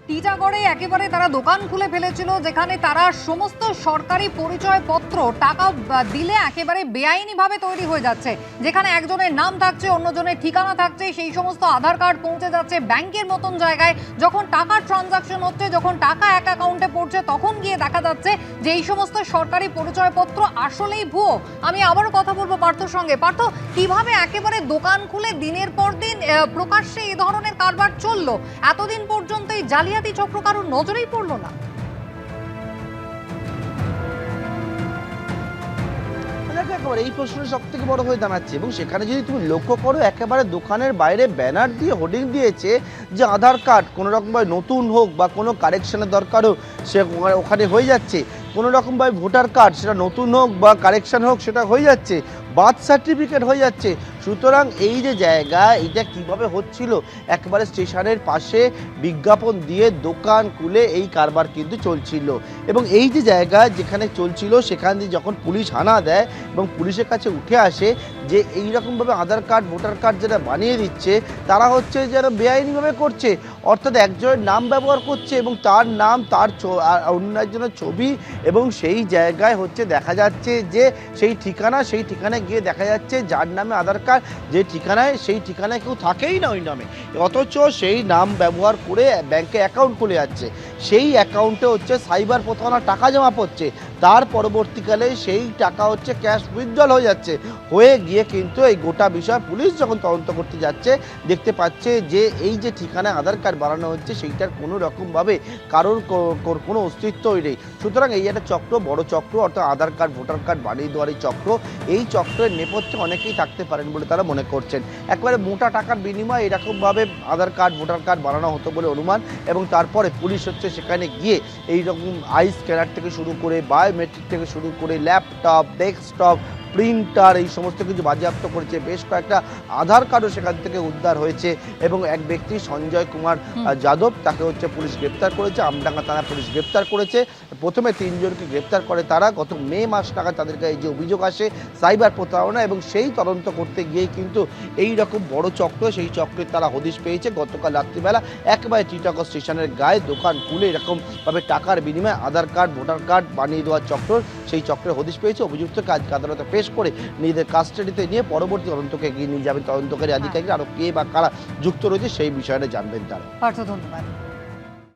টিটাগড়ে একেবারে তারা দোকান খুলে ফেলেছিল, যেখানে তারা সমস্ত সরকারি পরিচয়পত্র টাকা দিলে একেবারে বেআইনিভাবে তৈরি হয়ে যাচ্ছে, যেখানে একজনের নাম থাকছে, অন্যজনের ঠিকানা থাকছে, সেই সমস্ত আধার কার্ড পৌঁছে যাচ্ছে ব্যাংকের মতন জায়গায়। যখন টাকার ট্রানজাকশন হচ্ছে, যখন টাকা এক অ্যাকাউন্টে পড়ছে, তখন গিয়ে দেখা যাচ্ছে যে এই সমস্ত সরকারি পরিচয়পত্র আসলেই ভুয়ো। আমি আবারও কথা বলবো পার্থর সঙ্গে। পার্থ, কিভাবে একেবারে দোকান খুলে দিনের পর দিন প্রকাশ্যে এই ধরনের কারবার চললো? এতদিন পর্যন্ত এই জালিয়াতি চক্র কারোর নজরেই পড়লো না? এই প্রশ্ন সব থেকে বড় হয়ে দাঁড়াচ্ছে, এবং সেখানে যদি তুমি লক্ষ্য করো একেবারে দোকানের বাইরে ব্যানার দিয়ে হোর্ডিং দিয়েছে যে আধার কার্ড কোনো রকমভাবে নতুন হোক বা কোনো কারেকশনের দরকার হোক সে ওখানে হয়ে যাচ্ছে, কোনো রকমভাবে ভোটার কার্ড সেটা নতুন হোক বা কারেকশন হোক সেটা হয়ে যাচ্ছে, বার্থ সার্টিফিকেট হয়ে যাচ্ছে। সুতরাং এই যে জায়গা, এটা কিভাবে হচ্ছিল, একেবারে স্টেশনের পাশে বিজ্ঞাপন দিয়ে দোকান খুলে এই কারবার কিন্তু চলছিল। এবং এই যে জায়গা যেখানে চলছিল সেখান দিয়ে যখন পুলিশ হানা দেয় এবং পুলিশের কাছে উঠে আসে যে এই রকমভাবে আধার কার্ড ভোটার কার্ড যেটা বানিয়ে দিচ্ছে তারা হচ্ছে যেন বেআইনিভাবে করছে, অর্থাৎ একজনের নাম ব্যবহার করছে এবং তার নাম, তার অন্য একজনের ছবি, এবং সেই জায়গায় হচ্ছে দেখা যাচ্ছে যে সেই ঠিকানায় গিয়ে দেখা যাচ্ছে যার নামে আধার কার্ড, যে ঠিকানায়, সেই ঠিকানায় কেউ থাকেই না ওই নামে, অথচ সেই নাম ব্যবহার করে ব্যাংকে অ্যাকাউন্ট খুলে যাচ্ছে। সেই অ্যাকাউন্টে হচ্ছে সাইবার প্রতারণার টাকা জমা পড়ছে, তার পরবর্তীকালে সেই টাকা হচ্ছে ক্যাশ উইথড্রল হয়ে যাচ্ছে। হয়ে গিয়ে কিন্তু এই গোটা বিষয় পুলিশ যখন তদন্ত করতে যাচ্ছে দেখতে পাচ্ছে যে এই যে ঠিকানায় আধার কার্ড বানানো হচ্ছে সেইটার কোনো রকমভাবে কারোর কোনো অস্তিত্বই নেই। সুতরাং এই একটা চক্র, বড় চক্র, অর্থাৎ আধার কার্ড ভোটার কার্ড বানিয়ে দেওয়ার এই চক্র, এই চক্রের নেপথ্যে অনেকেই থাকতে পারেন বলে তারা মনে করছেন। একবারে মোটা টাকার বিনিময়ে এরকমভাবে আধার কার্ড ভোটার কার্ড বানানো হতো বলে অনুমান, এবং তারপরে পুলিশ হচ্ছে সেখানে গিয়ে এইরকম আই স্ক্যানার থেকে শুরু করে বায়োমেট্রিক থেকে শুরু করে ল্যাপটপ, ডেস্কটপ, প্রিন্টার, এই সমস্ত কিছু বাজেয়াপ্ত করেছে। বেশ কয়েকটা আধার কার্ডও সেখান থেকে উদ্ধার হয়েছে, এবং এক ব্যক্তি সঞ্জয় কুমার যাদব, তাকে হচ্ছে পুলিশ গ্রেপ্তার করেছে, আমডাঙ্গা থানা পুলিশ গ্রেপ্তার করেছে। প্রথমে 3 জনকে গ্রেপ্তার করে তারা, গত মে মাস নাগাদ তাদেরকে এই যে অভিযোগ আসে সাইবার প্রতারণা, এবং সেই তদন্ত করতে গিয়েই কিন্তু এই রকম বড় চক্র, সেই চক্রের তারা হদিশ পেয়েছে। গতকাল রাত্রিবেলা একেবারে টিটাগড় স্টেশনের গায়ে দোকান খুলে এরকমভাবে টাকার বিনিময়ে আধার কার্ড ভোটার কার্ড বানিয়ে দেওয়ার চক্র, সেই চক্রের হদিশ পেয়েছে। অভিযুক্তকে আজকে আদালতে পেশ করে নিজেদের কাস্টাডিতে নিয়ে পরবর্তী তদন্তকে এগিয়ে নিয়ে যাবেন তদন্তকারী আধিকারিক। আরও কে বা কারা যুক্ত রয়েছে সেই বিষয়টা জানবেন তারা। ধন্যবাদ।